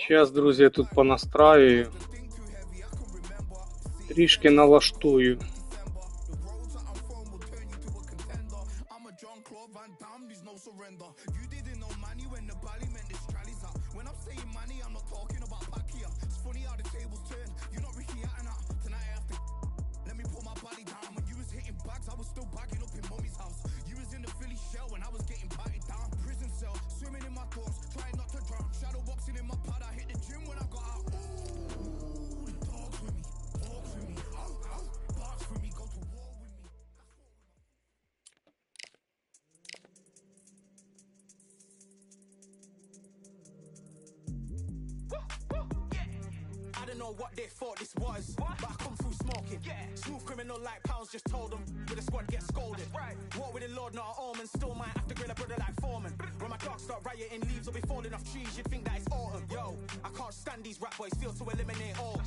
Зараз, друзі, я тут понастраюю. Трішки налаштую. I don't know what they thought this was, but I come through smoking. Smooth criminal like pounds, just told them with a squad get scolded. Walk with the Lord, not an omen. Still might have to grill a brother like Foreman. When my dogs start rioting, leaves will be falling off trees. You'd think that it's autumn. Yo, I can't stand these rap boys, feel to eliminate all.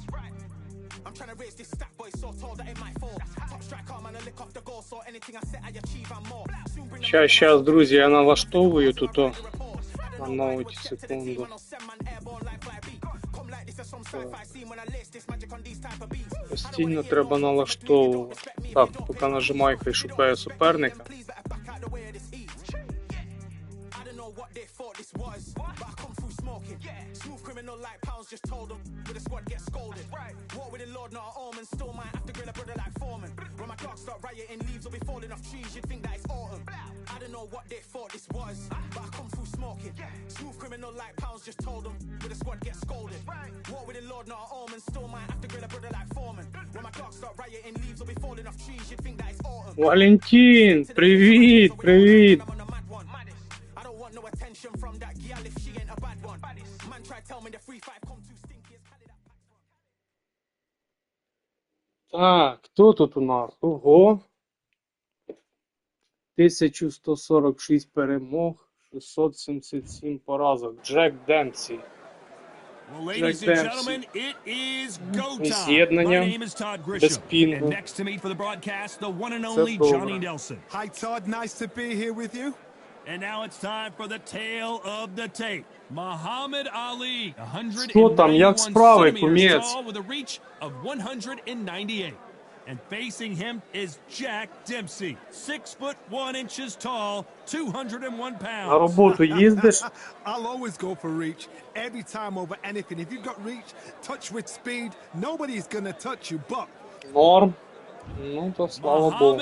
I'm trying to raise this stack boy so tall that it might fall. Top striker, man, I lick off the goal, so anything I set I achieve and more. Щас, друзі, я налаштовую тут. На секунду. Постійно треба налаштовувати. Так, поки нажимаю, хай шукає суперника. I don't know what they thought this was, but I come through smoking. Smooth criminal like pounds, just told them with a squad get scolded. Walk with the Lord, not an omen. Still might have to grill a brother like Foreman. When my dogs start rioting, leaves will be falling off trees. You'd think that it's autumn. Валентин, привіт, привіт. I don't want no attention from that girl if she ain't a bad one. Man try tell me the 3-5 come too stinky. Так, хто тут у нас? Ого. 1146 перемог, 677 поразок. Джек Демпсі. Ladies and gentlemen, it is go time. My name is Todd Grisham, and next to me for the broadcast, the one and only Johnny Nelson. Hi Todd, nice to be here with you. And now it's time for the tale of the tape. Muhammad Ali, 191 centimeters tall with a reach of 198. And facing him is Jack Dempsey, 6'1" tall, 201 pounds. На роботу їздиш? I'll always go for reach every time over anything. If you've got reach, touch with speed, nobody's gonna touch you. But Норм. Ну то слава Богу.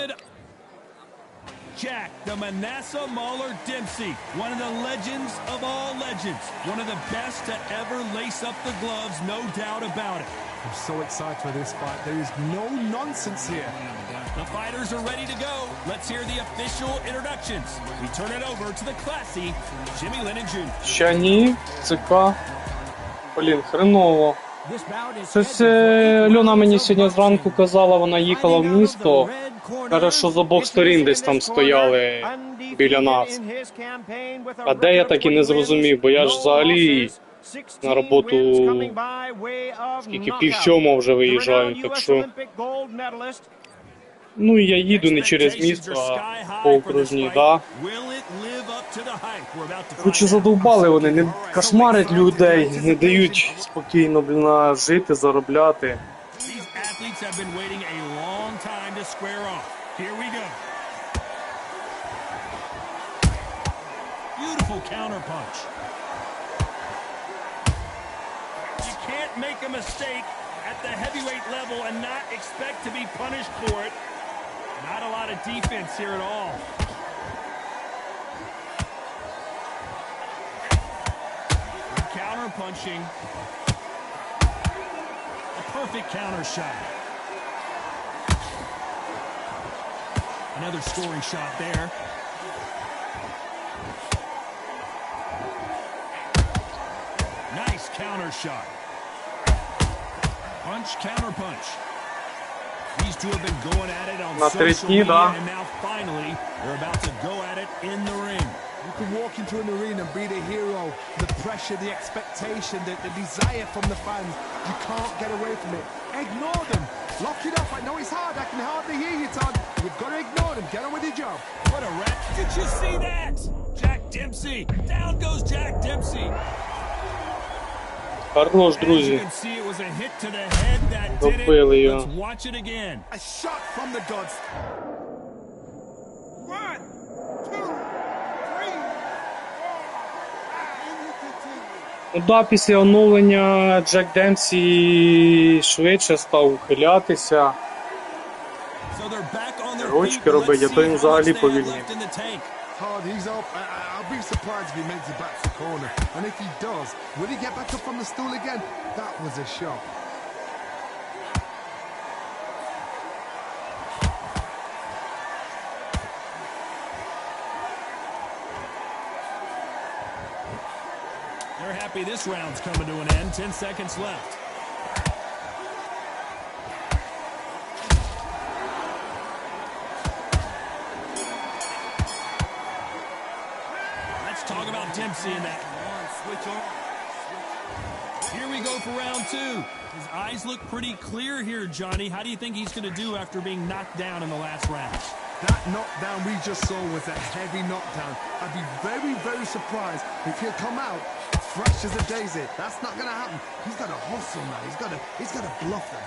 Jack, the Manasseh Mauler Dempsey, one of the legends of all legends, one of the best to ever lace up the gloves, no doubt about it. I'm so excited for this fight. There is no nonsense here. The fighters are ready to go. Let's hear the official introductions. We turn it over to the classy Jimmy Lennon Jr. Ще ні, ЦК. Блін, хреново. Щось Льона мені сьогодні зранку казала, вона їхала в місто. Каже, що з обох сторін десь там стояли біля нас. А де я так і не зрозумів, бо я ж взагалі на роботу скільки 6:30 вже виїжджаю, так що... Ну і я їду не через місто, а по окружній, да. Короче, задовбали вони, не кошмарять людей, не дають спокійно, блін, жити, заробляти. Make a mistake at the heavyweight level and not expect to be punished for it. Not a lot of defense here at all. Good counter punching. A perfect counter shot. Another scoring shot there. Nice counter shot. Punch, counter punch. These two have been going at it on social media, and now finally they're about to go at it in the ring. You can walk into an arena and be the hero, the pressure, the expectation, the desire from the fans. You can't get away from it. Ignore them. Lock it up. I know it's hard. I can hardly hear you, Todd. You've got to ignore them. Get on with your job. What a wreck. Did you see that? Jack Dempsey. Down goes Jack Dempsey. Хорош, друзі. Добили його. A shot from the gods. 1, 2, 3, 4. Ну да, після оновлення Джек Демсі швидше став ухилятися. Ручки робить, а то він взагалі повільний. Todd, he's up. I'll be surprised if he makes it back to the corner. And if he does, will he get back up on the stool again? That was a shot. They're happy this round's coming to an end. 10 seconds left. Talk about Dempsey in that. Switch on. Here we go for round 2. His eyes look pretty clear here, Johnny. How do you think he's going to do after being knocked down in the last round? That knockdown we just saw was a heavy knockdown. I'd be very, very surprised if he'll come out fresh as a daisy. That's not going to happen. He's got to hustle now. He's got to bluff them.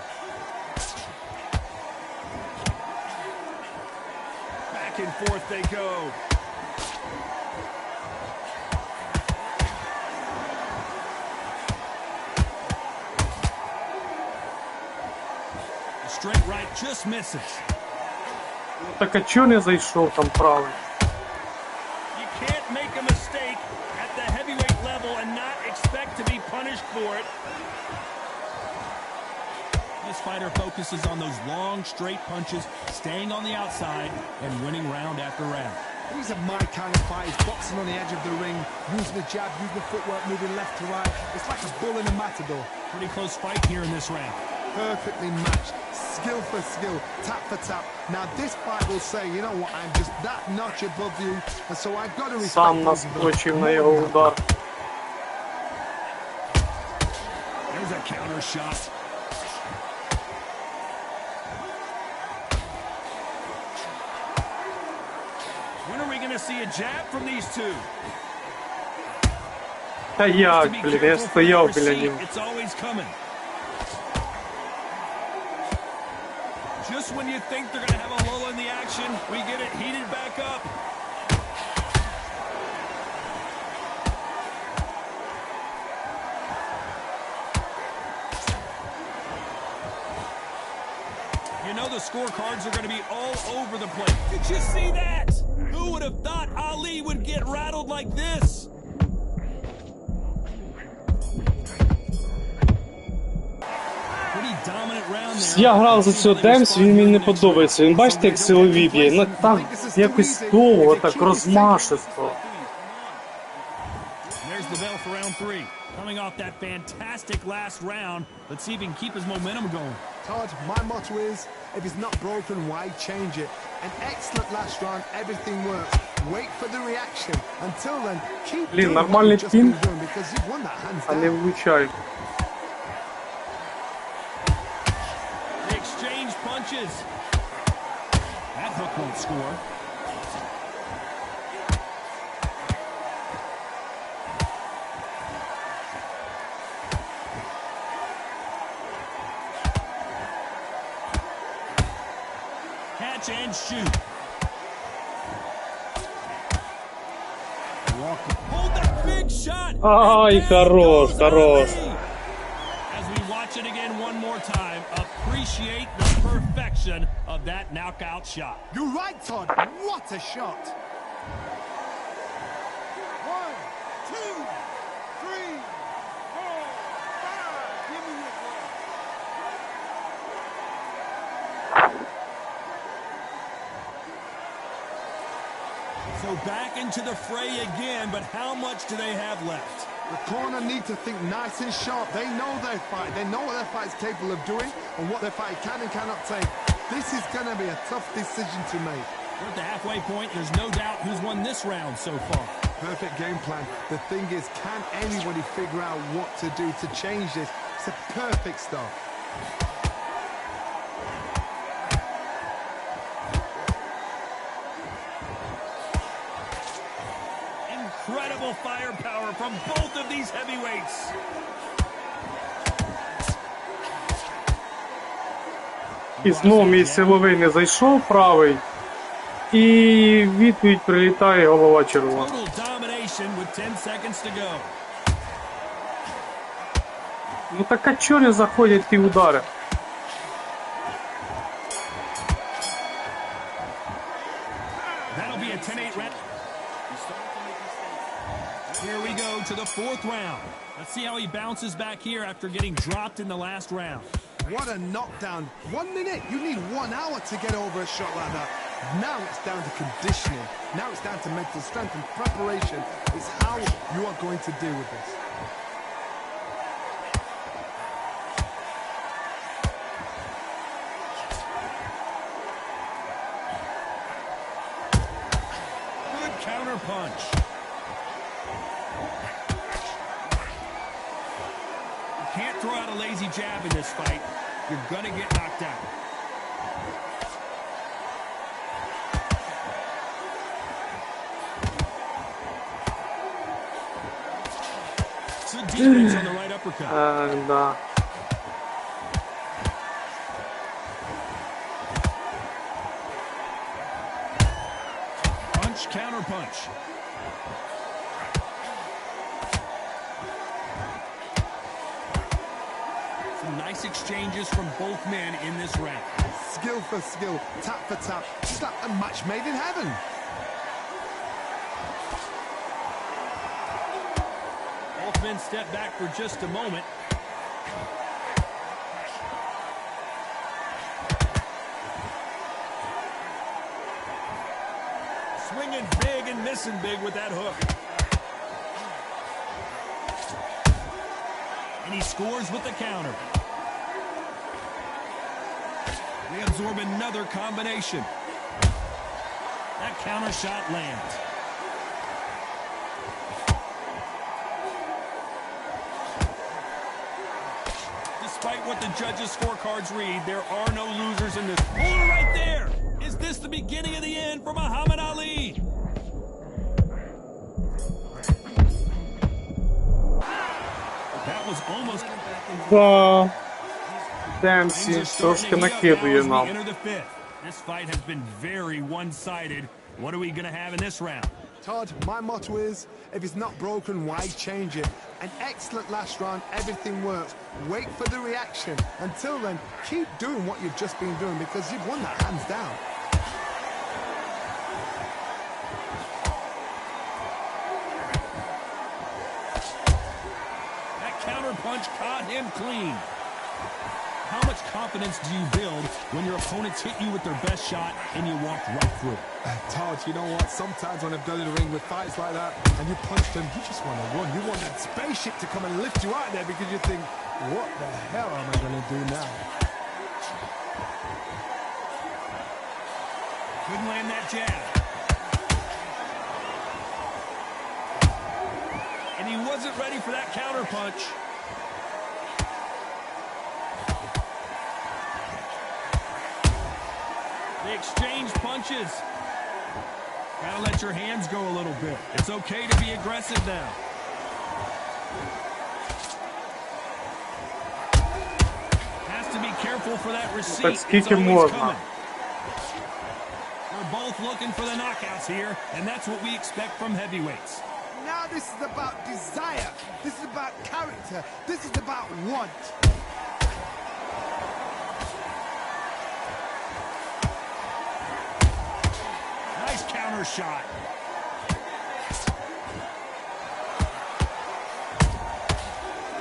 Back and forth they go. Straight right just misses. Так а чого не зайшов там правий? You can't make a mistake at the heavyweight level and not expect to be punished for it. This fighter focuses on those long, straight punches, staying on the outside and winning round after round. These are my kind of fights, boxing on the edge of the ring, using the jab, using the footwork, moving left to right. It's like a bull in a matador. Pretty close fight here in this round. Perfectly matched, skill for skill, tap for tap. Now this fight will say, you know what, I'm just that notch above you, and so I've got to respect Сам наскочив на його удар. There's a counter shot. When are we going to see a jab from these two? Та як, блін, я стояв біля нього. It's always coming. Just when you think they're going to have a lull in the action, we get it heated back up. You know the scorecards are going to be all over the place. Did you see that? Who would have thought Ali would get rattled like this? Я грав за цього Демсі, він мені не подобається. Він бачите, як силові б'є? Ну так якось довго, так розмашисто. There's the bell for round 3. Coming off that fantastic last round, let's see if he can keep his momentum going. Todd, my motto is, if it's not broken, why change it? An excellent last round, everything works. Wait for the reaction. Until then, keep doing what you've just been doing because you've won that hands down. А не влучай. Punches. That hook won't score. Catch and shoot. Walker. Hold that big shot. Ай, хорош, хорош. As we watch it again one more time, appreciate the perfection of that knockout shot. You're right, Todd. What a shot. 1, 2, 3, 4, 5. Give me your one. So back into the fray again, but how much do they have left? The corner need to think nice and sharp. They know their fight. They know what their fight's capable of doing and what their fight can and cannot take. This is going to be a tough decision to make. We're at the halfway point. There's no doubt who's won this round so far. Perfect game plan. The thing is, can anybody figure out what to do to change this? It's a perfect start. Incredible firepower from both of these heavyweights. І знову мій силовий не зайшов правий. І відповідь прилітає голова червона. Total domination with 10 seconds to go. Ну так а чого не заходять ті удари? That'll be a 10-8 round. Here we go to the fourth round. Let's see how he bounces back here after getting dropped in the last round. What a knockdown. 1 minute. You need 1 hour to get over a shot like that. Now it's down to conditioning. Now it's down to mental strength and preparation. It's how you are going to deal with this. Good counter punch. You can't throw out a lazy jab in this fight. You're gonna get knocked out. Good defense on the right uppercut. Да. Punch, counter punch. Some nice exchanges from both men in this round. Skill for skill, tap for tap. Just like a match made in heaven. Both men step back for just a moment. Swinging big and missing big with that hook. And he scores with the counter. They absorb another combination. That counter shot lands. Despite what the judges' scorecards read, there are no losers in this. Oh, right there! Is this the beginning of the end for Muhammad Ali? That was almost... Да. Демсі трошки накидує нам. This fight has been very one-sided. What are we going to have in this round? Todd, my motto is, if it's not broken, why change it? An excellent last round, everything works. Wait for the reaction. Until then, keep doing what you've just been doing because you've won that hands down. That counter punch caught him clean. How much confidence do you build when your opponents hit you with their best shot and you walk right through it? Todd, you know what? Sometimes when I've done in the ring with fights like that and you punch them, you just want to run. You want that spaceship to come and lift you out of there because you think, what the hell am I going to do now? Couldn't land that jab. And he wasn't ready for that counter punch. They exchange punches. Gotta let your hands go a little bit. It's okay to be aggressive now. Has to be careful for that receipt. Так It's скільки always можна? coming. They're both looking for the knockouts here, and that's what we expect from heavyweights. Now this is about desire. This is about character. This is about want. Nice counter shot.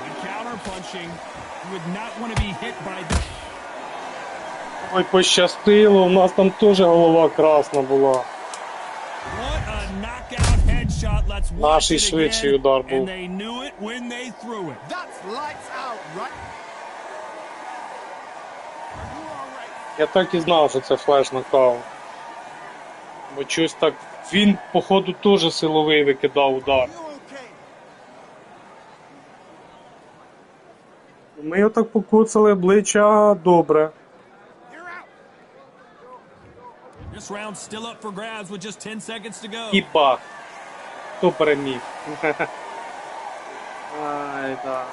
Good counter punching. You would not want to be hit by the... Ой, пощастило, у нас там теж голова красна була. What a knockout headshot. Let's watch Наш it швидший again. удар And був. they knew it when they threw it. That's lights out, right? Are you all right? Я так і знав, що це флеш нокаут. Бо щось так. Він, походу, теж силовий викидав удар. You okay? Ми його так покоцали обличчя добре. You're out. This round's still up for grabs with just 10 seconds to go. І бах. Хто переміг? Ай, да.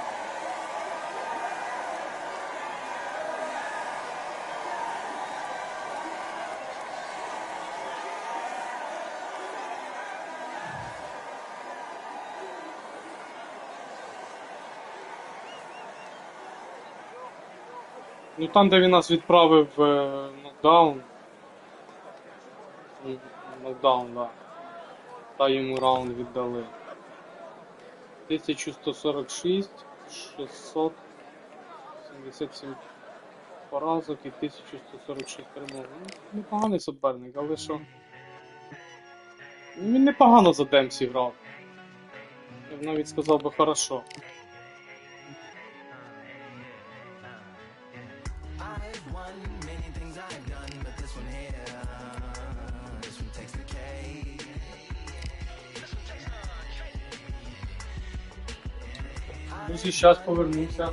Ну там, де він нас відправив нокдаун. Нокдаун, да. Та йому раунд віддали. 1146, 677 поразок і 1146 перемог. Ну, непоганий суперник, але що? Він непогано за Демсі грав. Я б навіть сказав би хорошо. Друзі, зараз повернуся.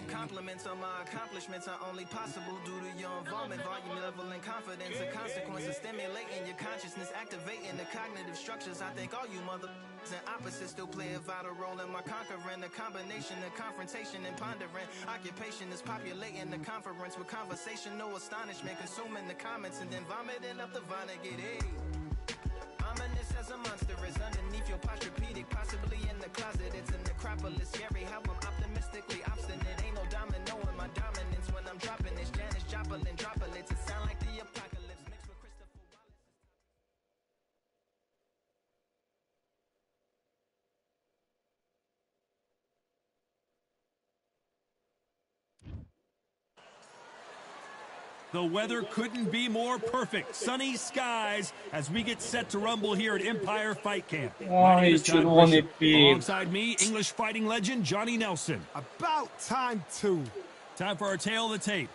Compliments on my accomplishments are only possible due to your involvement, volume, level, and confidence. The consequences stimulating your consciousness, activating the cognitive structures. I think all you mothers and opposites still play a vital role in my conquering. The combination of confrontation and pondering. Occupation is populating the conference with conversation, no astonishment, consuming the comments and then vomiting up the Vonnegut. Hey. Ominous as a monster is underneath your posturepedic, possibly in the closet. It's an necropolis, scary how I'm optimistically obstinate. Ain't no domino in my dominance when I'm dropping this Janis Joplin droplets. It sound like the apocalypse mixed with Christopher Wallace. The weather couldn't be more perfect. Sunny skies as we get set to rumble here at Empire Fight Camp. My name is Todd червоний Bishop. пін. Alongside me, English fighting legend Johnny Nelson. About time too. Time for our tale of the tape.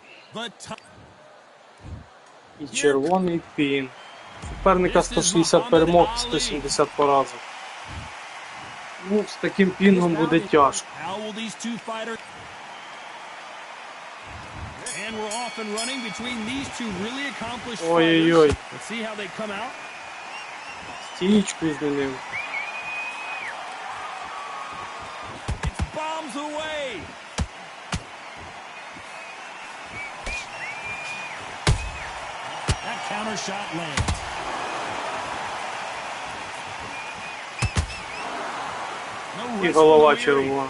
І червоний пін. Суперника 160 перемог і 170 поразок. Ну, з таким пінгом буде тяжко. How will these two fighters... And we're off and running between these two really accomplished Ой-ой-ой. fighters. Let's see how they come out. Стічку змінив. It's bombs away. That counter shot lands. No І rest голова for the weary. червона.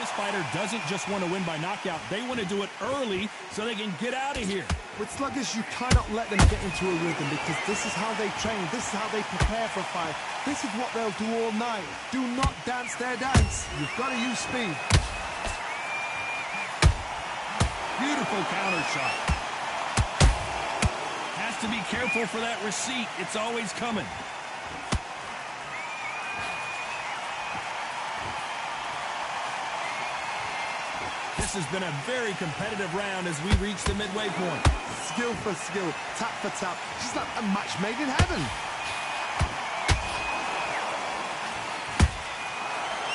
This fighter doesn't just want to win by knockout. They want to do it early so they can get out of here. With sluggers, you cannot let them get into a rhythm because this is how they train. This is how they prepare for a fight. This is what they'll do all night. Do not dance their dance. You've got to use speed. Beautiful counter shot. Has to be careful for that receipt. It's always coming. This has been a very competitive round as we reach the midway point. Skill for skill, tap for tap. Just like a match made in heaven.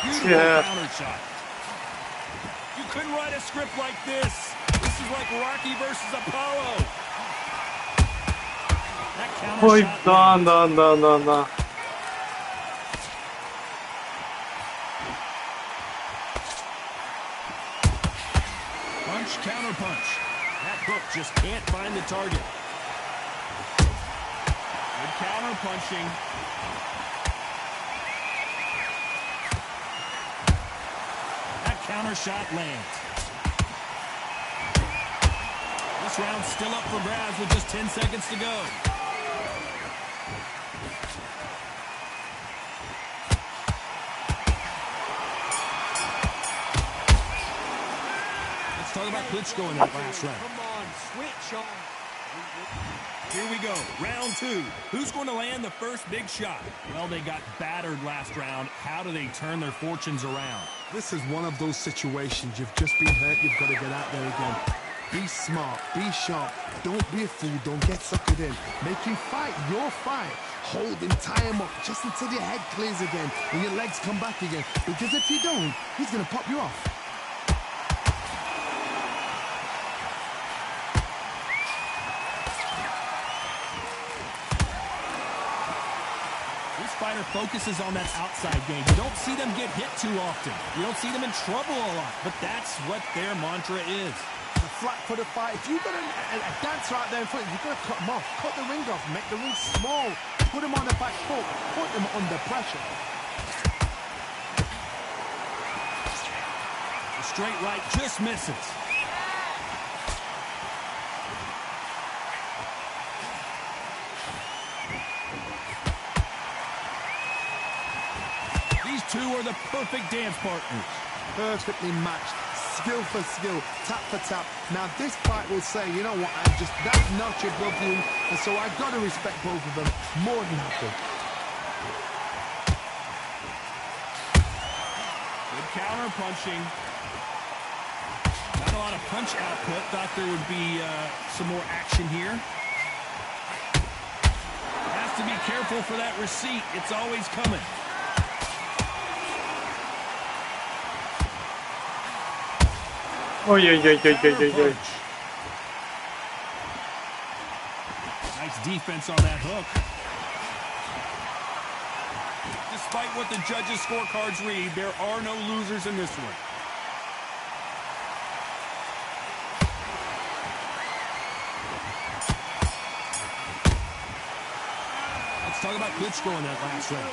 Beautiful counter shot. You couldn't write a script like this. This is like Rocky versus Apollo. That counter Ой, shot да, lands. да. Punch, counter punch. That hook just can't find the target. Good counter punching. That counter shot lands. This round's still up for grabs with just 10 seconds to go. Let's talk about Klitschko in that last round. Come on, switch on. Here we go, round two. Who's going to land the first big shot? Well, they got battered last round. How do they turn their fortunes around? This is one of those situations. You've just been hurt. You've got to get out there again. Be smart. Be sharp. Don't be a fool. Don't get suckered in. Make him fight your fight. Hold him, tie him up just until your head clears again and your legs come back again. Because if you don't, he's going to pop you off. This fighter focuses on that outside game. You don't see them get hit too often. You don't see them in trouble a lot, but that's what their mantra is. The flack for the fight. If you've got a dancer out there in front, you've got to cut them off. Cut the ring off, make the ring small. Put them on the back foot, put them under pressure. The straight right just misses. These two are the perfect dance partners. Perfectly matched, skill for skill, tap for tap. Now this fight will say, you know what, I'm just that notch above you, and so I've got to respect both of them more than happy. Good counter punching. Not a lot of punch output. Thought there would be some more action here. Has to be careful for that receipt. It's always coming. Ой-ой-ой-ой-ой-ой. Nice defense on that hook. Despite what the judges' scorecards read, there are no losers in this one. Let's talk about Klitschko in that last round.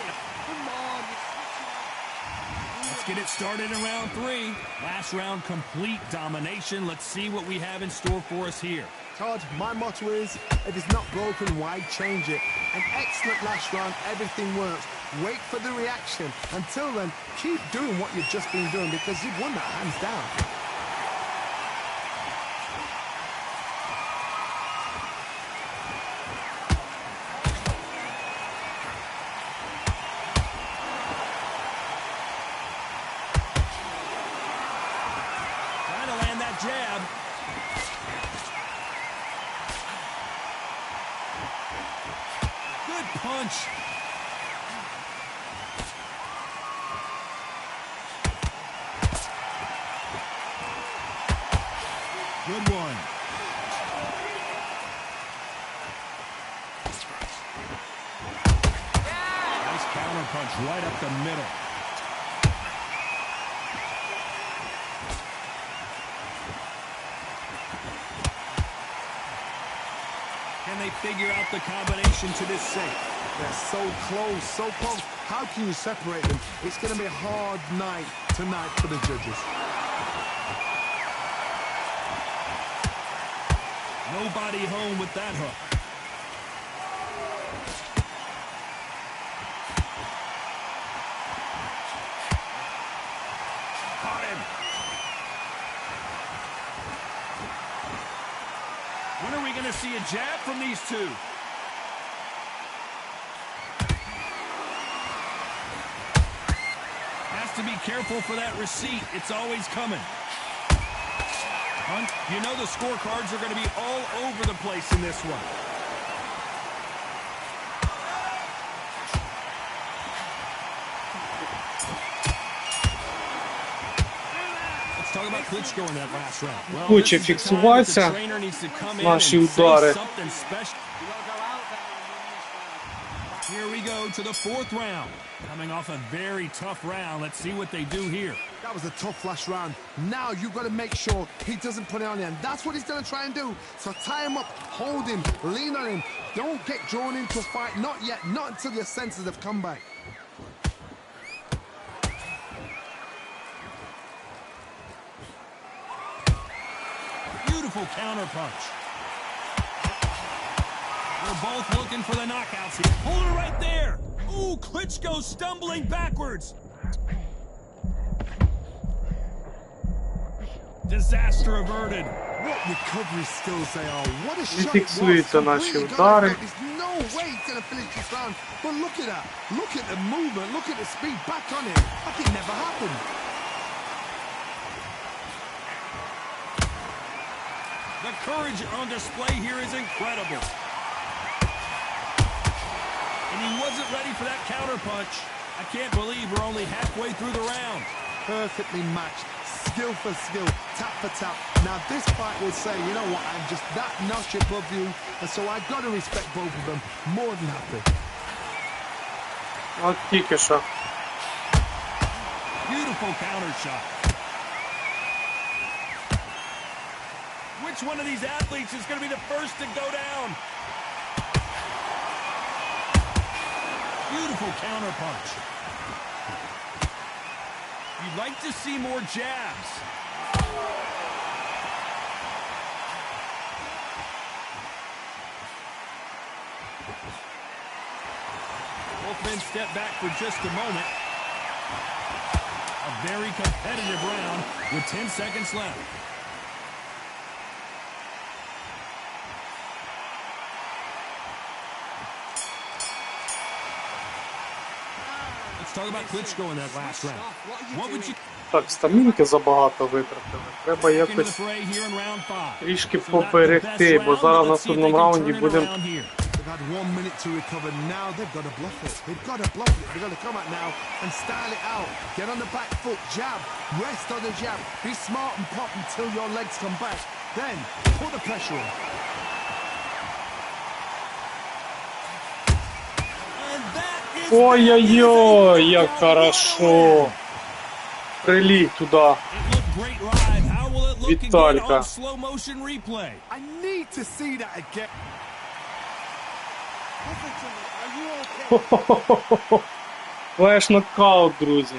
Let's get it started in round 3. Last round, complete domination. Let's see what we have in store for us here. Todd, my motto is, if it's not broken, why change it? An excellent last round, everything works. Wait for the reaction. Until then, keep doing what you've just been doing because you've won that hands down. Trying to land that jab. Good punch. Good one. Nice counter punch right up the middle. Can they figure out the combination to this safe? They're so close, so close. How can you separate them? It's going to be a hard night tonight for the judges. Nobody home with that hook. Caught him. When are we going to see a jab from these two? Has to be careful for that receipt. It's always coming. You know the scorecards are going to be all over the place in this one. Let's talk about Klitschko in that last round. Well, Хоче фіксуватися наші удари. Here we go to the 4th round. Coming off a very tough round. Let's see what they do here. That was a tough last round. Now you've got to make sure he doesn't put it on you. And that's what he's going to try and do. So tie him up, hold him, lean on him. Don't get drawn into a fight. Not yet. Not until your senses have come back. Beautiful counter punch. They're both looking for the knockouts here. Hold it right there. Ooh, Klitschko stumbling backwards. Disaster averted. What recovery skills they are. What a І shot. фіксуються наші удари. There's no way he's going to finish this round. But look at that. Look at the movement. Look at the speed back on him. Like it never happened. The courage on display here is incredible. And he wasn't ready for that counter punch. I can't believe we're only halfway through the round. Perfectly matched. Skill for skill. Tap for tap. Now this fight will say, you know what, I'm just that notch above you. And so I've got to respect both of them more than happy. От тільки що. Beautiful counter shot. Which one of these athletes is going to be the first to go down? Beautiful counter punch. You'd like to see more jabs. Both men step back for just a moment. A very competitive round with 10 seconds left. Let's talk about Klitschko in that last round. What would you... Так, стамінки забагато витратили. Треба якось трішки поберегти, бо зараз в наступному раунді будемо... They've had 1 minute to recover. Now they've got to bluff it. They've got to bluff it. They've got to come out now and style it out. Get on the back foot, jab, rest on the jab. Be smart and pop until your legs come back. Then put the pressure on. Ой-ой-ой, як хорошо. Приліг туди. Віталька. I need to see that again. Флеш нокаут, друзі.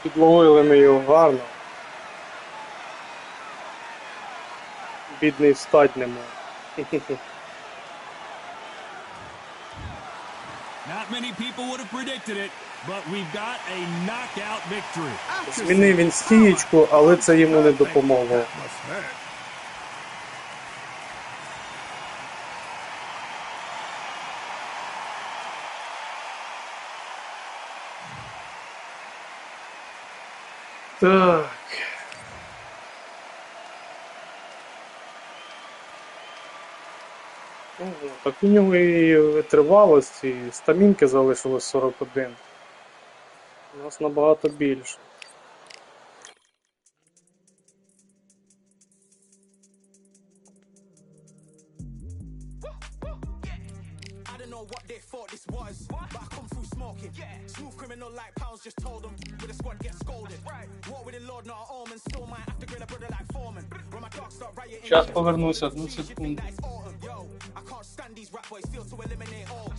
Підловили ми його гарно. Бідний встать не може. Not many people would have predicted it, but we've got a knockout victory. Змінив він стієчку, але це йому не допомогло. Так. Так у нього і витривалості, і стамінки залишилось 41. У нас набагато більше. I don't know what they thought this was, but I come through smoking. Smooth criminal like pounds, just told them with a squad get scolded. Walk with the Lord, not an omen. Still might have to grill a brother like Foreman. When my dogs start rioting, Сейчас повернусь, 1 секунду. yo, I can't stand these rap boys, feel to eliminate all.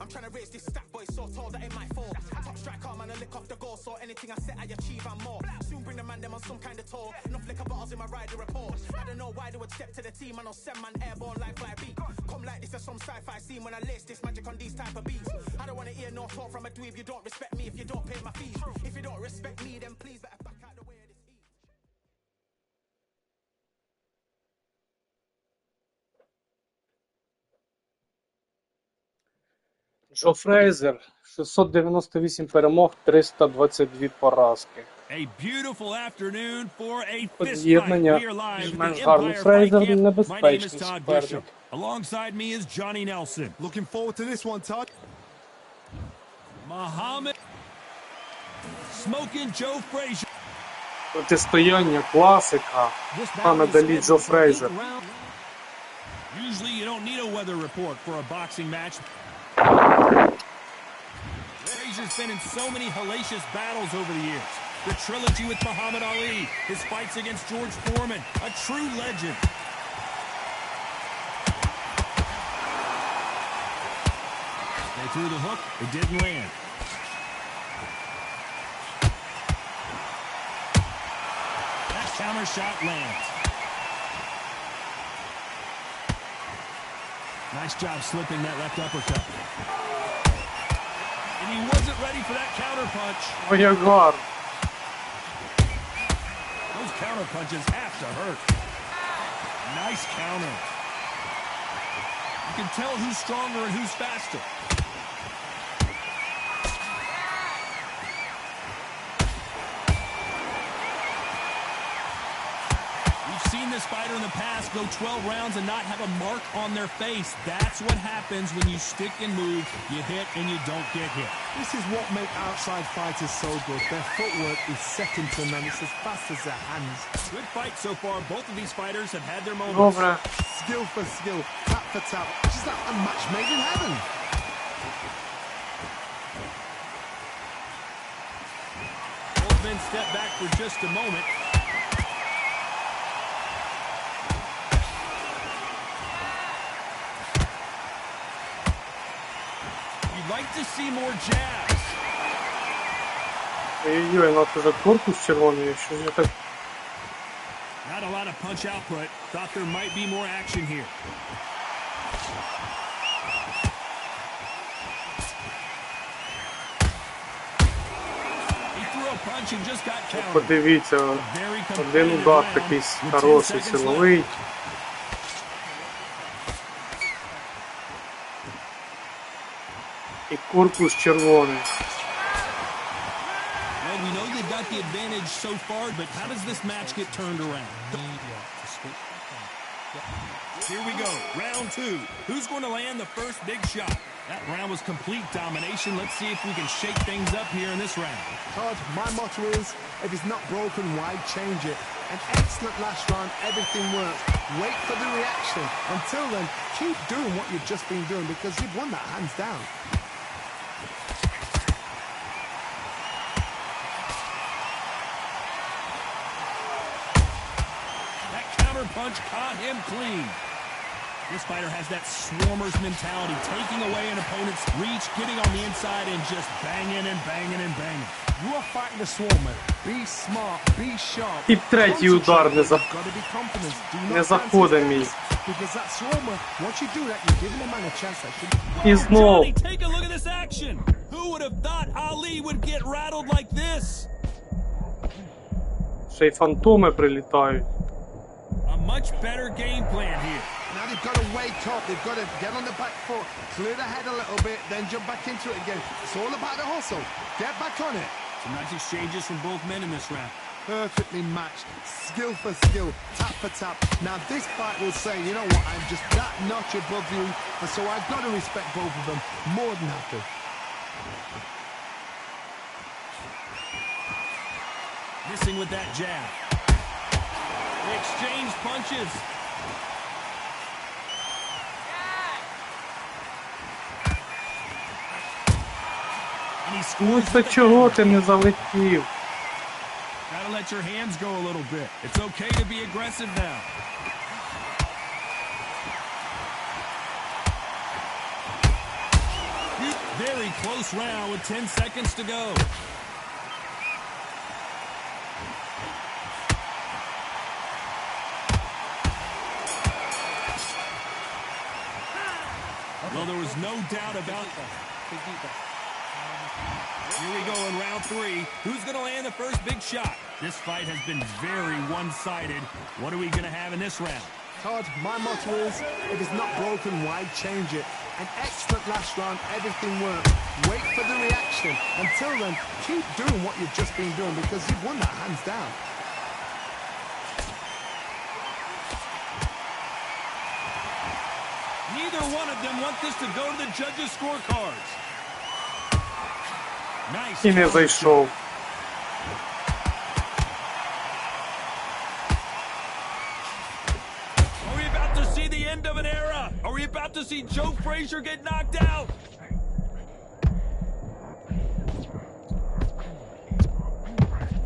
I'm trying to raise this stat boy so tall that it might fall. Top striker, man, I lick off the goal, so anything I set, I achieve and more. Soon bring the man them on some kind of tour. Enough liquor bottles in my rider report. I don't know why they would step to the team, I know send man airborne like fly beat. Come like this as some sci-fi scene when I lace this magic on these type of beats. I don't wanna hear no talk from a dweeb. You don't respect me if you don't pay my fees. If you don't respect me, then please better back out the way of this heat. Джо Фрейзер, 698 перемог, 322 поразки. A beautiful afternoon for a fist fight. Під'єднання We are live at більш-менш the гарний Empire Fight Фрейзер, Camp. My name is небезпечний Todd суперник. Bishop. Alongside me is Johnny Nelson. Looking forward to this one, Todd. Muhammad Smoking Joe Frazier. Протистояння класика. Саме далі Джо Фрейзер. Usually you don't need a weather report for a boxing match. Frazier's been in so many hellacious battles over the years. The trilogy with Muhammad Ali, his fights against George Foreman, a true legend. They threw the hook, it didn't land. That counter shot lands. Nice job slipping that left uppercut. And he wasn't ready for that counter punch. Ой, як гарно. Those counter punches have to hurt. Nice counter. You can tell who's stronger and who's faster. We've seen this fighter in the past go 12 rounds and not have a mark on their face. That's what happens when you stick and move, you hit and you don't get hit. This is what makes outside fighters so good. Their footwork is second to none. It's as fast as their hands. Good fight so far. Both of these fighters have had their moments. Добре. Skill for skill, tap for tap. It's just like a match made in heaven. Both men step back for just a moment. You'd like to see more jabs. Ой-ой-ой, у нас уже корпус червоний, що ж я так... Not a lot of punch output. Thought there might be more action here. He threw a punch and just got countered. Подивіться, один удар такий хороший, силовий. І корпус червоний. Well, we know they've got the advantage so far, but how does this match get turned around? Here we go, round two. Who's going to land the first big shot? That round was complete domination. Let's see if we can shake things up here in this round. Todd, my motto is, if it's not broken, why change it? An excellent last round, everything works. Wait for the reaction. Until then, keep doing what you've just been doing because you've won that hands down. That counter punch caught him clean. This fighter has that swarmer's mentality, taking away an opponent's reach, getting on the inside and just banging and banging and banging. You are fighting the swarmer. Be smart, be sharp. І третій удар не, Gotta be confident. Do not не заходить мій. because that swarmer, once you do that, you're giving a man a chance that should... І знов. Johnny, take a look at this action. Who would have thought Ali would get rattled like this? Ще й фантоми прилітають. A much better game plan here. Now they've got to wake up, they've got to get on the back foot, clear the head a little bit, then jump back into it again. It's all about the hustle. Get back on it. Some nice exchanges from both men in this round. Perfectly matched, skill for skill, tap for tap. Now this fight will say, you know what, I'm just that notch above you, and so I've got to respect both of them more than happy. Missing with that jab. They exchange punches. And he Ну scores це with the чого counter. ти не залетів? Gotta let your hands go a little bit. It's okay to be aggressive now. Very close round with 10 seconds to go. Well, there was no doubt about it. Here we go in round three. Who's going to land the first big shot? This fight has been very one-sided. What are we going to have in this round? Todd, my motto is, if it's not broken, why change it? An excellent last round, everything works. Wait for the reaction. Until then, keep doing what you've just been doing because you've won that hands down. Neither one of them want this to go to the judges' scorecards. Nice. І не зайшов. Are we about to see the end of an era? Are we about to see Joe Frazier get knocked out?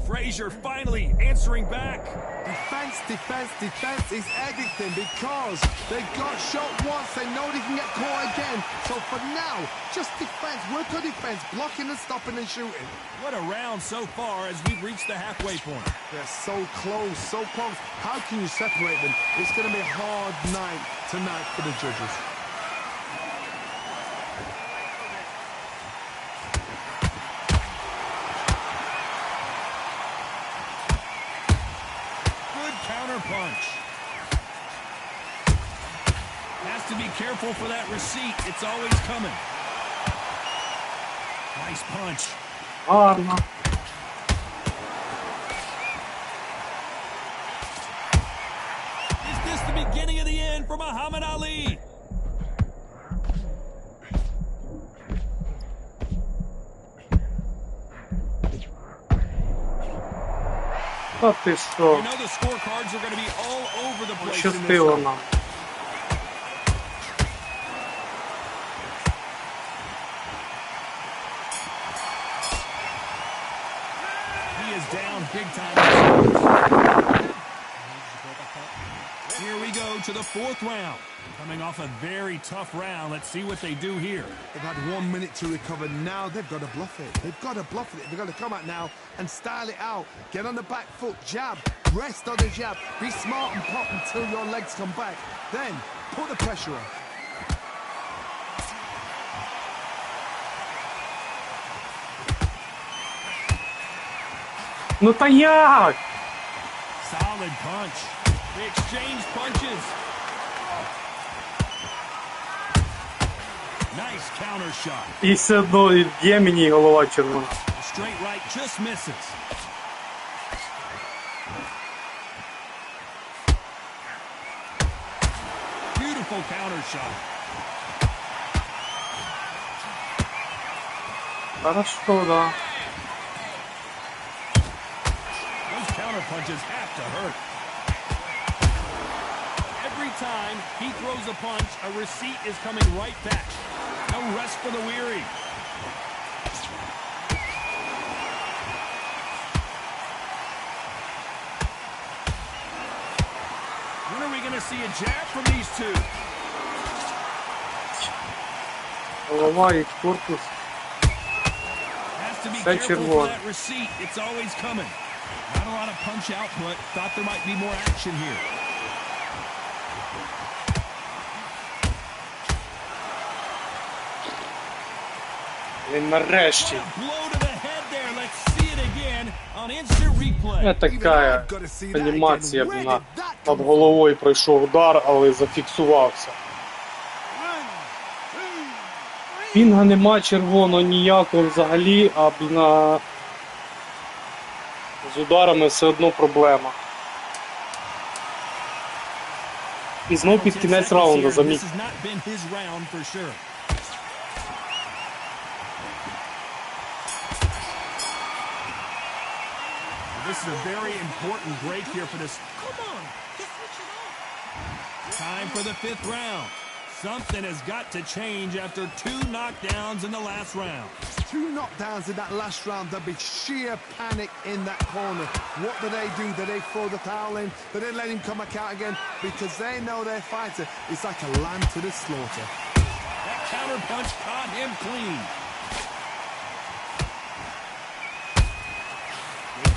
Frazier finally answering back. Defense, defense, defense is everything because they got shot once, they know they can get caught again. So for now, just defense, work on defense, blocking and stopping and shooting. What a round so far as we've reached the halfway point. They're so close, so close. How can you separate them? It's going to be a hard night tonight for the judges. Counter punch. Has to be careful for that receipt. It's always coming. Nice punch. Гарно. Is this the beginning of the end for Muhammad Ali? Та ти що? You know the scorecards are going to be all over the place in this Щастило one. нам. He is down big time. here we go to the fourth round. Coming off a very tough round. Let's see what they do here. They've had 1 minute to recover. Now they've got to bluff it. They've got to bluff it. They've got to come out now and style it out. Get on the back foot, jab. Rest on the jab. Be smart and pop until your legs come back. Then put the pressure on. Ну та як? Solid punch. They exchange punches. Nice counter shot. І все одно б'є мені голова червона. Straight right just misses. Beautiful counter shot. Хорошо, да. Those counter punches have to hurt. Every time he throws a punch, a receipt is coming right back. No rest for the weary. When are we going to see a jab from these two? Голова і корпус. Has to be Все careful for червоне. that receipt. It's always coming. Not a lot of punch output. Thought there might be more action here. Він нарешті. Blow to the head there. Let's see it again on instant replay. Це така анімація, над головою пройшов удар, але зафіксувався. Пінга нема червоного ніякого взагалі, а з ударами все одно проблема. І знов під кінець раунду заміг. This has not been his round for sure. This is a very important break here for this. Come on, just switch it on. Time for the fifth round. Something has got to change after 2 knockdowns in the last round. 2 knockdowns in that last round. There'll be sheer panic in that corner. What do? Do they throw the towel in? Do they let him come back out again? Because they know their fighter is like a lamb to the slaughter. That counter punch caught him clean.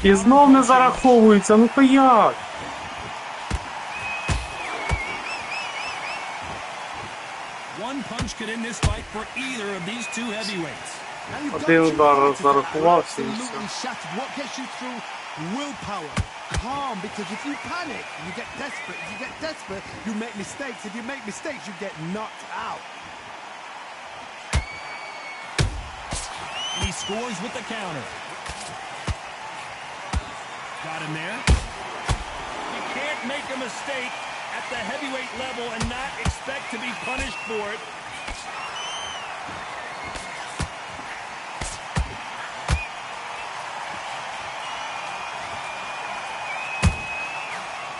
І знов не зараховується, ну то як? One punch could end this fight for either of these two heavyweights. Один удар зарахувався і все. Absolutely shattered. What gets you through? Willpower. Calm, because if you panic, you get desperate. If you get desperate, you make mistakes. If you make mistakes, you get knocked out. And he scores with the counter. Got him there. You can't make a mistake at the heavyweight level and not expect to be punished for it.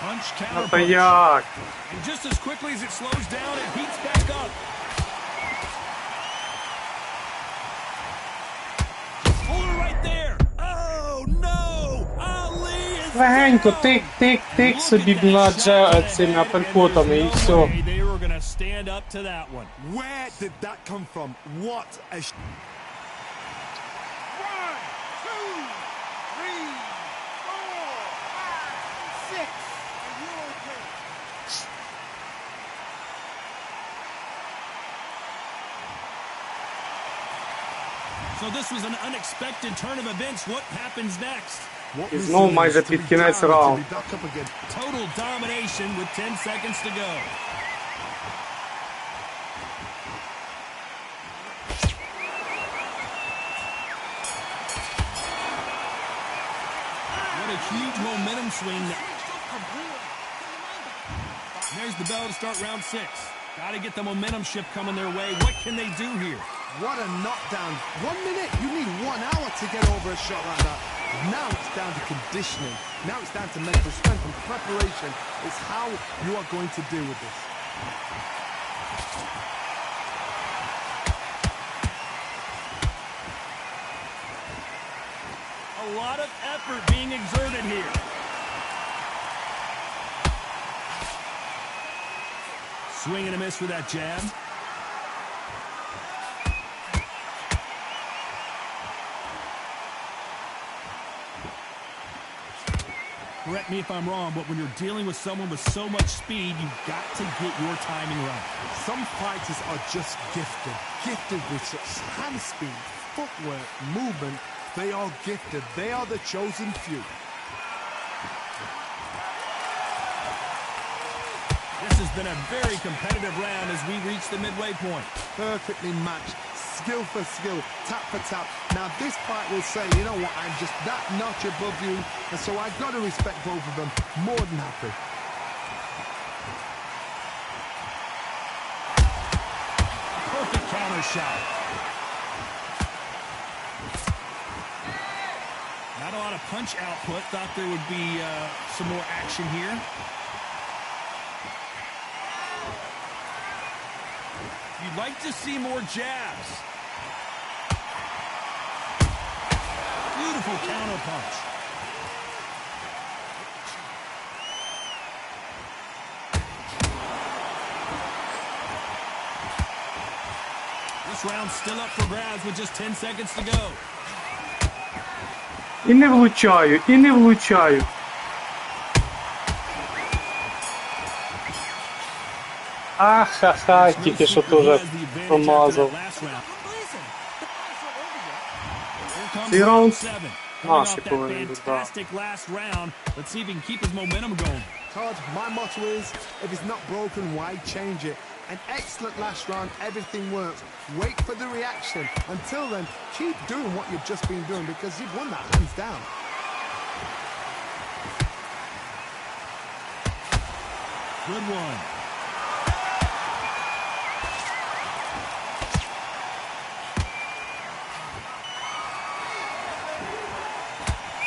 Punch, counter Ну то punch. як? And just as quickly as it slows down, it heats back up. Pull her right there. Oh, no. Ali is Легенько, тик-тик-тик собі цими аперкотами і все. They were going to stand up to that one. Where did that come from? What a... 1, 2, 3, 4, 5, 6. Are you okay? So this was an unexpected turn of events. What happens next? What І we знов see майже is to під be кінець down, to be раунду. back up again. Total domination with 10 seconds to go. What a huge momentum swing. There's the bell to start round 6. Got to get the momentum shift coming their way. What can they do here? What a knockdown. 1 minute. You need 1 hour to get over a shot like that. Now it's down to conditioning. Now it's down to mental strength and preparation. It's how you are going to deal with this. A lot of effort being exerted here. Swing and a miss with that jab. Correct me if I'm wrong, but when you're dealing with someone with so much speed, you've got to get your timing right. Some fighters are just gifted with such hand speed, footwork, movement. They are gifted. They are the chosen few. This has been a very competitive round as we reach the midway point. Perfectly matched, skill for skill, tap for tap. Now this fight will say, you know what, I'm just that notch above you, and so I've got to respect both of them. More than happy. Perfect counter shot. Not a lot of punch output. Thought there would be some more action here. You'd like to see more jabs. Beautiful counter punch. This round's still up for grabs with just 10 seconds to go. І не влучаю, і не влучаю. Ахаха, тільки що теж промазав. Цей раунд наші повинні бути, да. Let's see if he can keep his momentum going. Todd, my motto is, if it's not broken, why change it? An excellent last round, everything works. Wait for the reaction. Until then, keep doing what you've just been doing because you've won that hands down. Good one.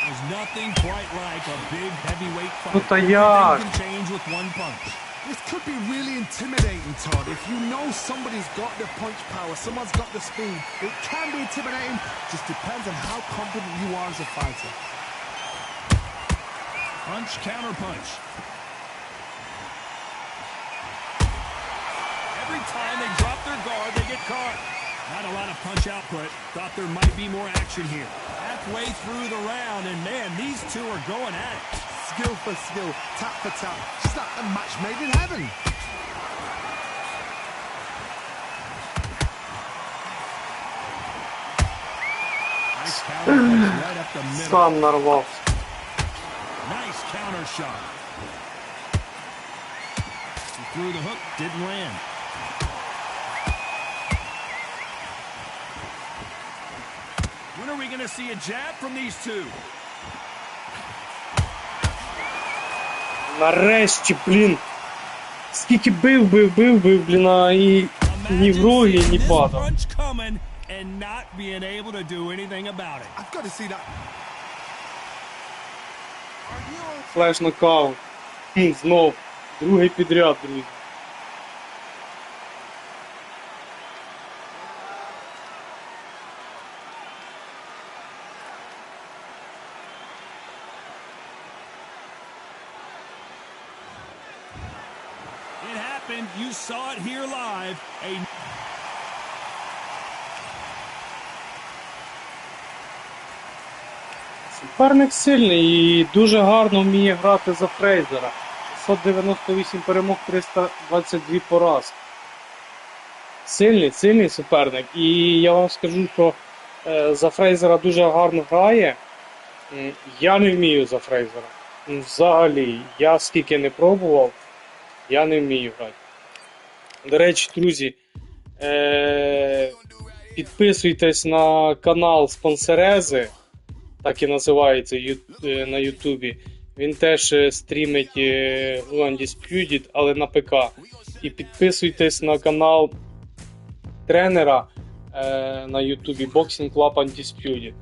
There's nothing quite like a big heavyweight fight. Ну та як? Everything can change with one punch. This could be really intimidating, Todd. If you know somebody's got the punch power, someone's got the speed, it can be intimidating. Just depends on how confident you are as a fighter. Punch, counter punch. Every time they drop their guard, they get caught. Not a lot of punch output. Thought there might be more action here. Halfway through the round, and man, these two are going at it. Skill for skill, tap for tap. Just like a match made in heaven. Nice counter punch right up the middle. Сам нарвався. Nice counter shot. He threw the hook, didn't land. When are we going to see a jab from these two? Нарешті, блін. Скільки бив, блін, а і ні в роги, ні падав. I've got to see that. Флеш нокаут. Знов. Другий підряд, друзі. It happened. You saw it here live. Суперник сильний і дуже гарно вміє грати за Фрейзера. 698 перемог, 322 поразки. Сильний суперник. І я вам скажу, що за Фрейзера дуже гарно грає. Я не вмію за Фрейзера. Взагалі, я скільки не пробував, я не вмію грати. До речі, друзі, підписуйтесь на канал Спонсорези, так і називається на Ютубі. Він теж стрімить Undisputed, але на ПК. І підписуйтесь на канал тренера на Ютубі Boxing Club Undisputed.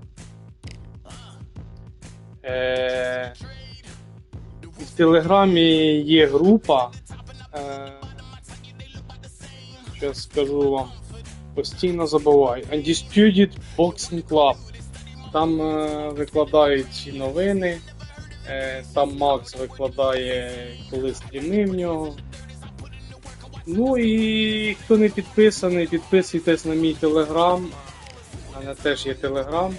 В Телеграмі є група. Зараз скажу вам. Постійно забуваю. Undisputed Boxing Club. Там викладають ці новини. Там Макс викладає, коли стріми в нього. Ну і хто не підписаний, підписуйтесь на мій телеграм. У мене теж є телеграм.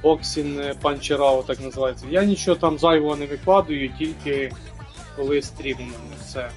Боксін Панчерао, так називається. Я нічого там зайвого не викладаю, тільки коли стрім у мене все.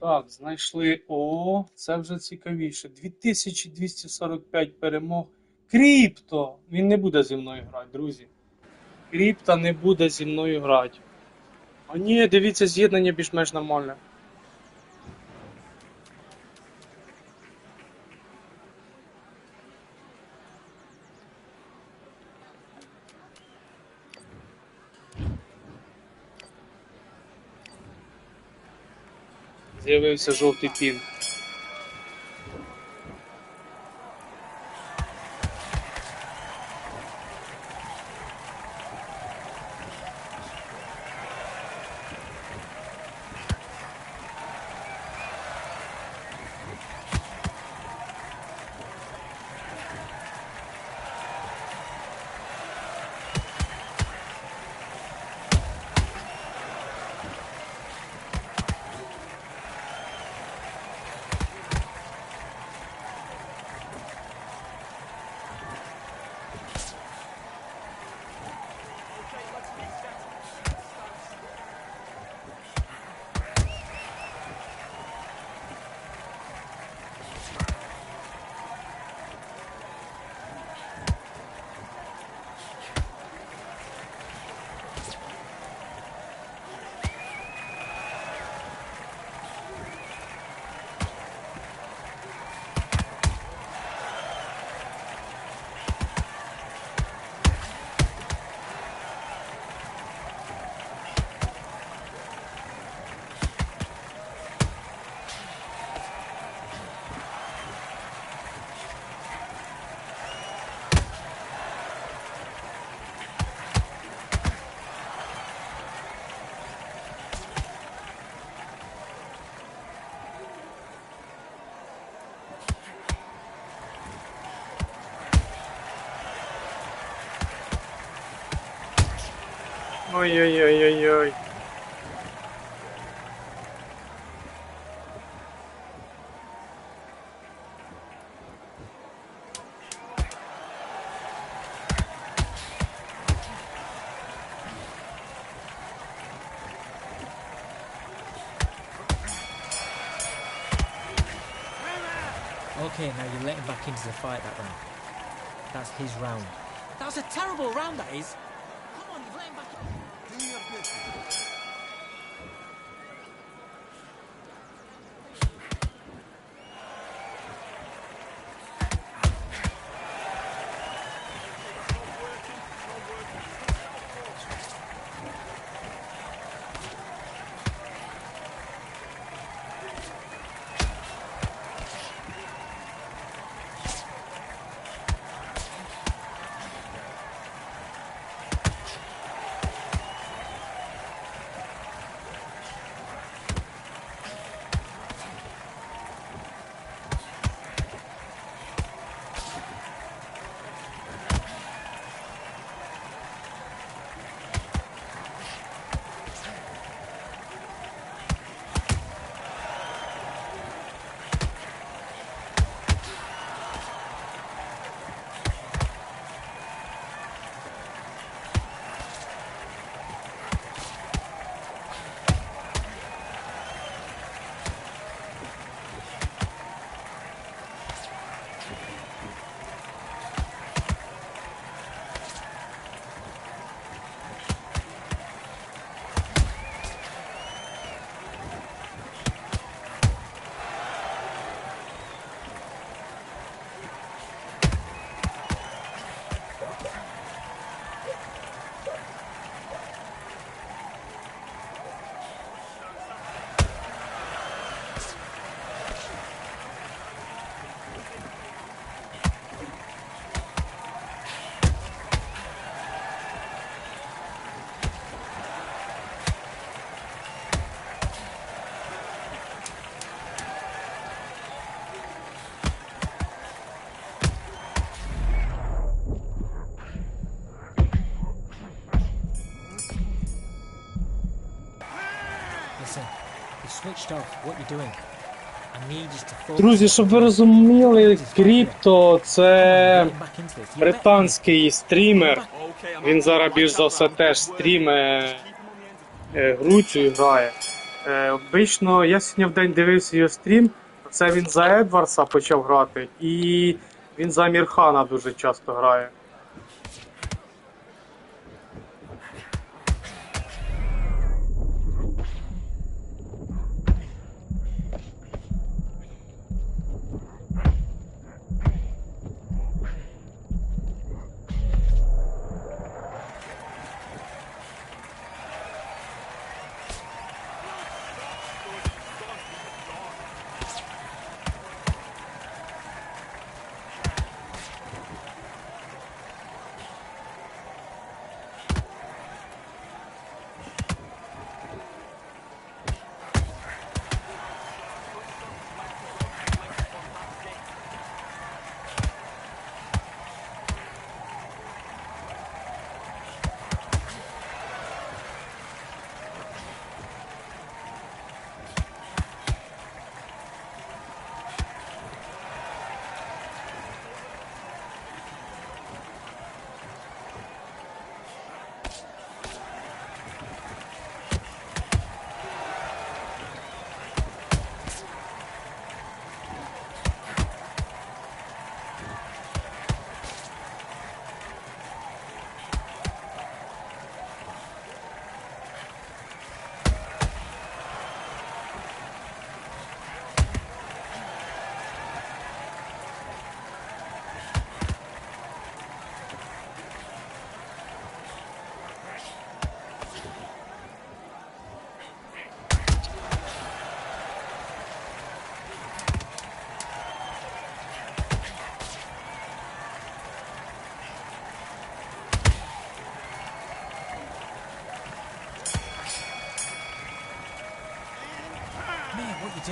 Так, знайшли. О, це вже цікавіше. 2245 перемог. Кріпто! Він не буде зі мною грати, друзі. Кріпто не буде зі мною грати. А ні, дивіться, з'єднання більш-менш нормальне. З'явився жовтий пін. Ой-ой-ой-ой-ой. Okay, now you let him back into the fight that round. That's his round. That was a terrible round, that is. Come on, you've let him back in. Do your business. switched off. What you doing? I need you to focus. Друзі, щоб ви розуміли, Кріпто це британський стрімер. Він зараз більш за все теж стріме, гру цю грає. Обично, я сьогодні в день дивився його стрім, це він за Едвардса почав грати, і він за Амірхана дуже часто грає.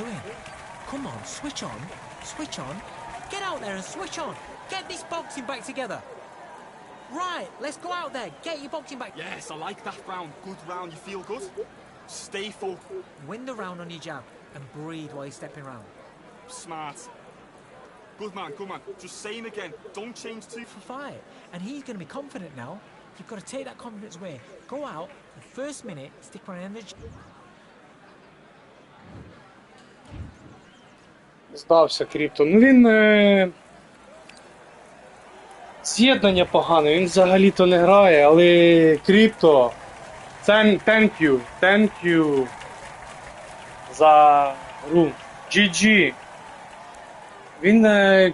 Doing? Come on, switch on. Switch on. Get out there and switch on. Get this boxing back together. Right, let's go out there. Get your boxing back. Yes, I like that round. Good round. You feel good? Stay focused. Win the round on your jab and breathe while you're stepping around. Smart. Good man, good man. Just same again. Don't change too. For fight. And he's going to be confident now. You've got to take that confidence away. Go out, the first minute, stick around in the... Здався Кріпто. Ну він... З'єднання погане, він взагалі-то не грає, але Кріпто... Thank you за гру. GG. Він,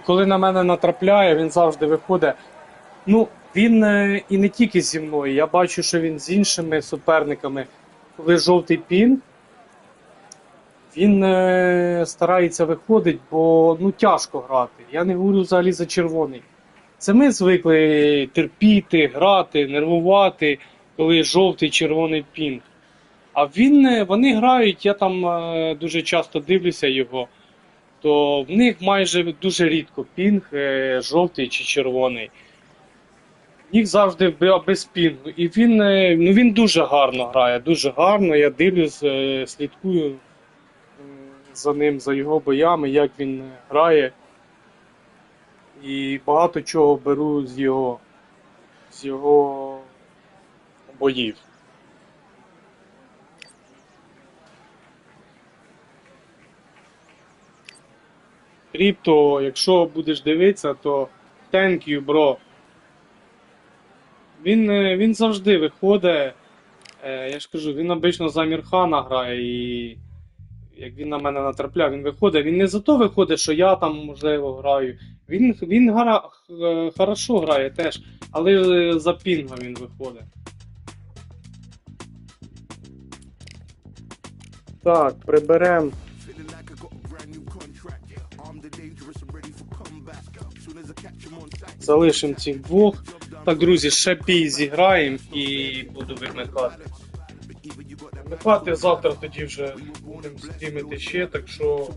коли на мене натрапляє, він завжди виходить. Ну, він і не тільки зі мною, я бачу, що він з іншими суперниками, коли жовтий пінг, він старається виходити, бо ну, тяжко грати. Я не говорю взагалі за червоний. Це ми звикли терпіти, грати, нервувати, коли жовтий, червоний пінг. А вони грають, я там дуже часто дивлюся його, то в них майже дуже рідко пінг, жовтий чи червоний. В них завжди без пінгу. І він дуже гарно грає, дуже гарно. Я дивлюсь, слідкую за ним, за його боями, як він грає. І багато чого беру з його боїв. Кріпто, якщо будеш дивитися, то thank you, bro. Він завжди виходить, я ж кажу, він обично за Амірхана грає, і як він на мене натрапляв, він виходить. Він не за то виходить, що я там, можливо, граю. Він хорошо грає теж, але за пінгом він виходить. Так, приберемо. Залишимо цих двох. Так, друзі, ще бій зіграємо і буду вимикати. Вимикати завтра тоді вже будемо стрімити ще, так що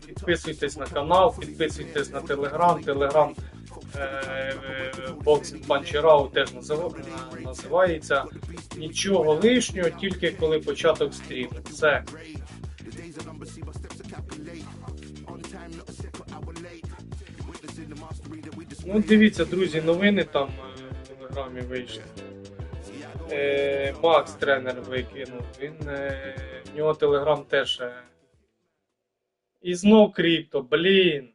підписуйтесь на канал, підписуйтесь на телеграм Boxing Punch теж називається. Нічого лишнього, тільки коли початок стріму. Все. Ну, дивіться, друзі, новини там в телеграмі вийшли. Макс тренер викинув. В нього телеграм теж. І знов крипто, блін.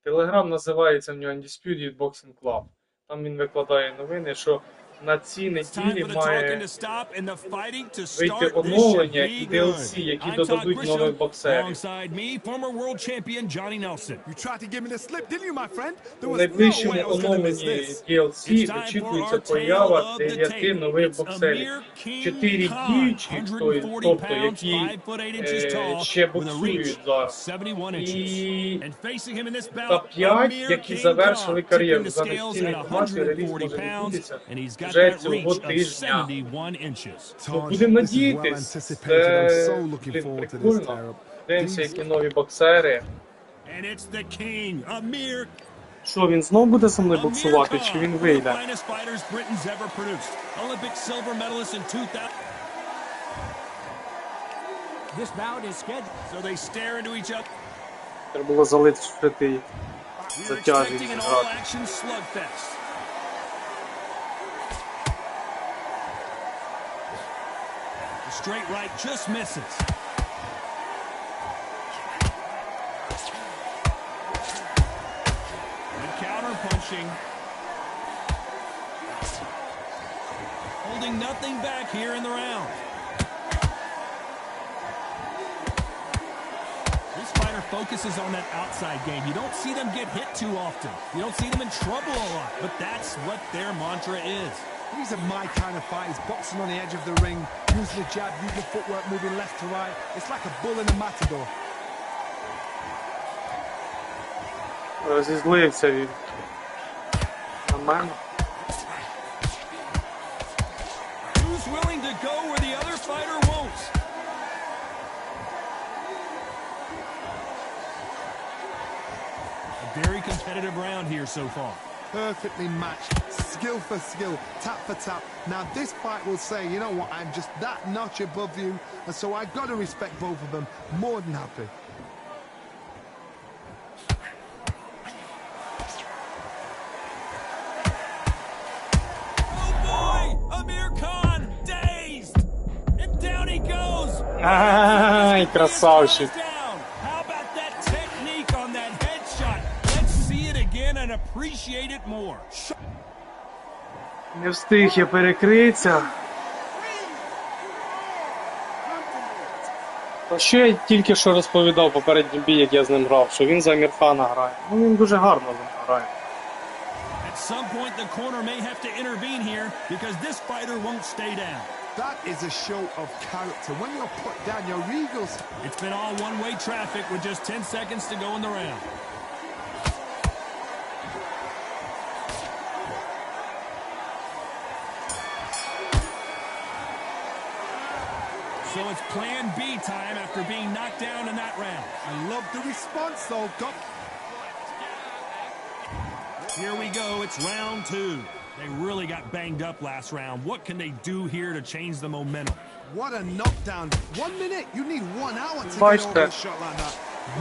Телеграм називається в нього Undisputed Boxing Club. Там він викладає новини, що на цій неділі має вийти оновлення і DLC, які додадуть нових боксерів. У найближчому оновленні DLC очікується поява 9 нових боксерів. 4 діючі, тобто які ще боксують зараз. Та 5, які завершили кар'єру. За офіційною інформацією, реліз може відбутися вже цього тижня. Ну, будемо надіятись. Це, блін, прикольно. Дивимося, які нові боксери. Що, він знов буде зі мною боксувати, чи він вийде? Треба було залишити затяжність грати. Straight right just misses. Good counter punching. Holding nothing back here in the round. This fighter focuses on that outside game. You don't see them get hit too often. You don't see them in trouble a lot, but that's what their mantra is. These are my kind of fighters, boxing on the edge of the ring, using the jab, using the footwork, moving left to right. It's like a bull in a matador. Розізлився він. Нормально. Who's willing to go where the other fighter won't? A very competitive round here so far. Perfectly matched, skill for skill, tap for tap. Now this fight will say, you know what, I'm just that notch above you, and so I've got to respect both of them. More than happy. Oh boy! Amir Khan dazed! And down he goes! Ай, красавчик. How about that technique on that headshot? Let's see it again and appreciate it more. Не встиг я перекритися. То що я тільки що розповідав попередній бій, як я з ним грав, що він за Амір Хана грає. Ну він дуже гарно з ним грає. At some point the corner may have to intervene here because this fighter won't stay down. That is a show of character. When you're put down, your egos. It's been all one-way traffic with just 10 seconds to go in the round. So it's plan B time after being knocked down in that round. I love the response though. Here we go, it's round 2. They really got banged up last round. What can they do here to change the momentum? What a knockdown. 1 minute, you need 1 hour to get over a shot like that.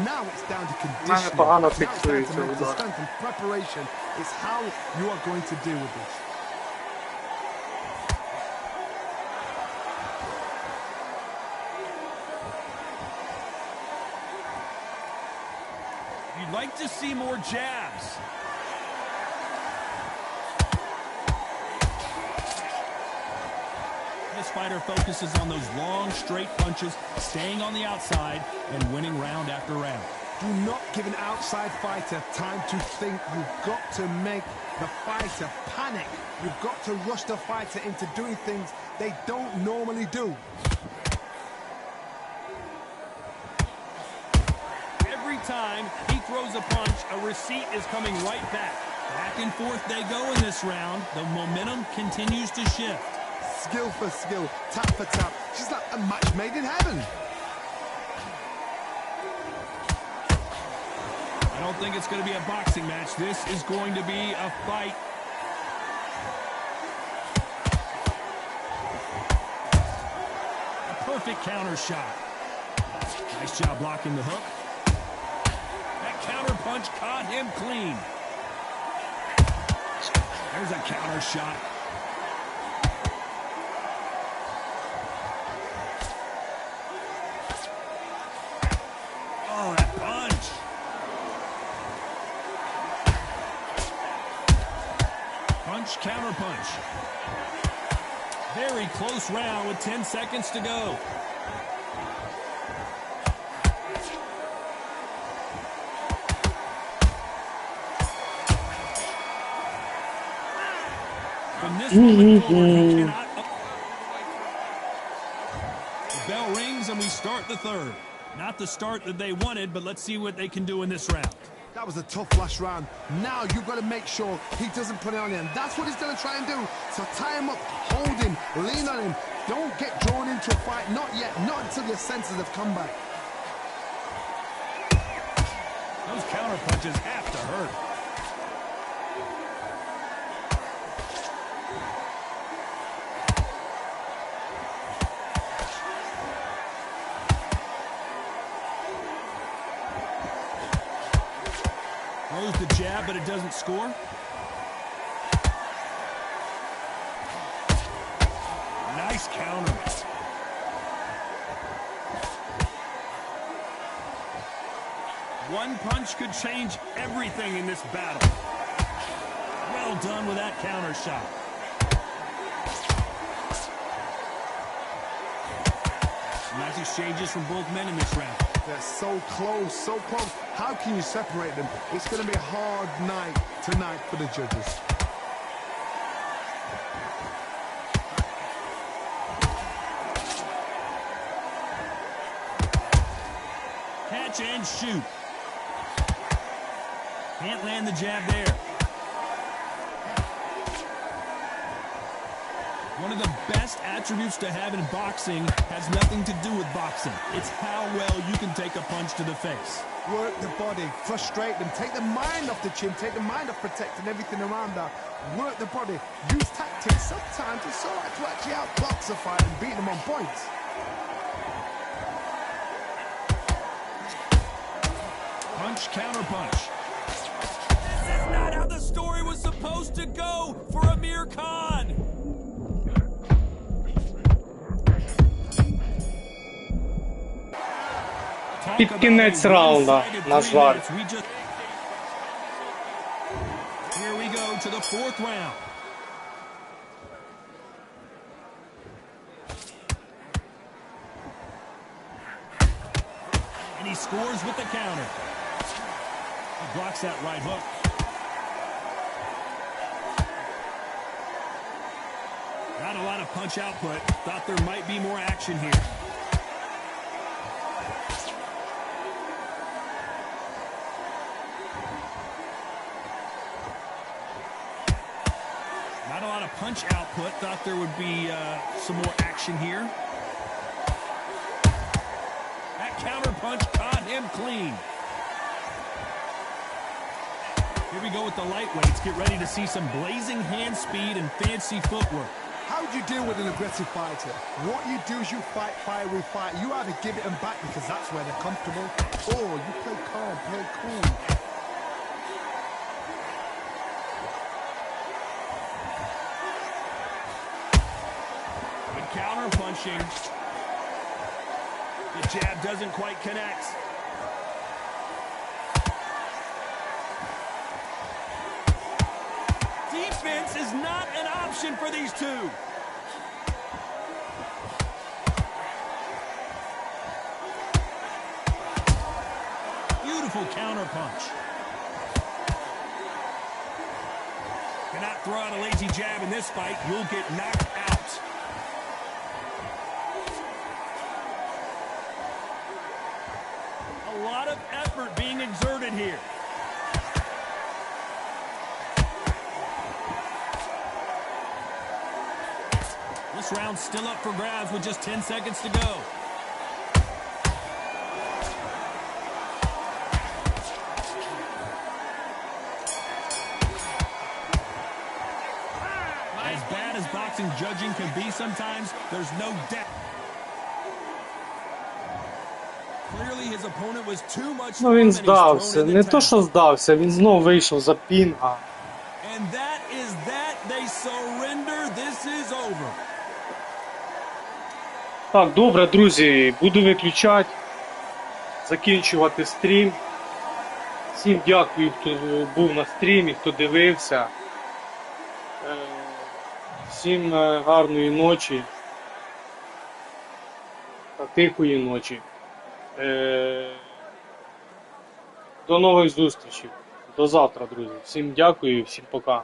Now it's down to conditioning. Now it's down to mental strength and preparation. It's how you are going to deal with this. You'd like to see more jabs. This fighter focuses on those long, straight punches, staying on the outside, and winning round after round. Do not give an outside fighter time to think. You've got to make the fighter panic. You've got to rush the fighter into doing things they don't normally do. Every time he throws a punch, a receipt is coming right back. Back and forth they go in this round. The momentum continues to shift. Skill for skill, tap for tap. She's like a match made in heaven. I don't think it's going to be a boxing match. This is going to be a fight. A perfect counter shot. Nice job blocking the hook. That counter punch caught him clean. There's a counter shot. Oh, that punch. Punch, counter punch. Very close round with 10 seconds to go. From this moment forward, he cannot... The bell rings and we start the third. Not the start that they wanted, but let's see what they can do in this round. That was a tough last round. Now you've got to make sure he doesn't put it on him. That's what he's going to try and do. So tie him up, hold him, lean on him. Don't get drawn into a fight. Not yet. Not until your senses have come back. Those counter punches have to hurt. Throws the jab, but it doesn't score. Nice counter. One punch could change everything in this battle. Well done with that counter shot. Some nice exchanges from both men in this round. They're so close, so close. How can you separate them? It's going to be a hard night tonight for the judges. Catch and shoot. Can't land the jab there. One of the best attributes to have in boxing has nothing to do with boxing. It's how well you can take a punch to the face. Work the body, frustrate them, take the mind off the chin, take the mind off protecting everything around that. Work the body, use tactics. Sometimes it's all right to actually outbox a fight and beat them on points. Punch, counter punch. This is not how the story was supposed to go for Amir Khan. Під кінець раунда, на жаль. Here we go to the fourth round. And he scores with the counter. He blocks that right hook. Not a lot of punch output. Thought there might be more action here. Not a lot of punch output. Thought there would be some more action here. That counter punch caught him clean. Here we go with the lightweights. Get ready to see some blazing hand speed and fancy footwork. How do you deal with an aggressive fighter? What you do is you fight fire with fight. You either give it them back because that's where they're comfortable, or you play calm, play cool. Good counter punching. The jab doesn't quite connect. Defense is not an option for these two. Beautiful counter punch. Cannot throw out a lazy jab in this fight. You'll get knocked out. A lot of effort being exerted here. This round's still up for grabs with just 10 seconds to go. As bad as boxing judging can be sometimes, there's no doubt. Ну він здався. Не то, що здався, він знов вийшов за пінга. Так, добре, друзі, буду виключати, закінчувати стрім. Всім дякую, хто був на стрімі, хто дивився. Всім гарної ночі та тихої ночі. До нових зустрічей. До завтра, друзі. Всім дякую і всім пока.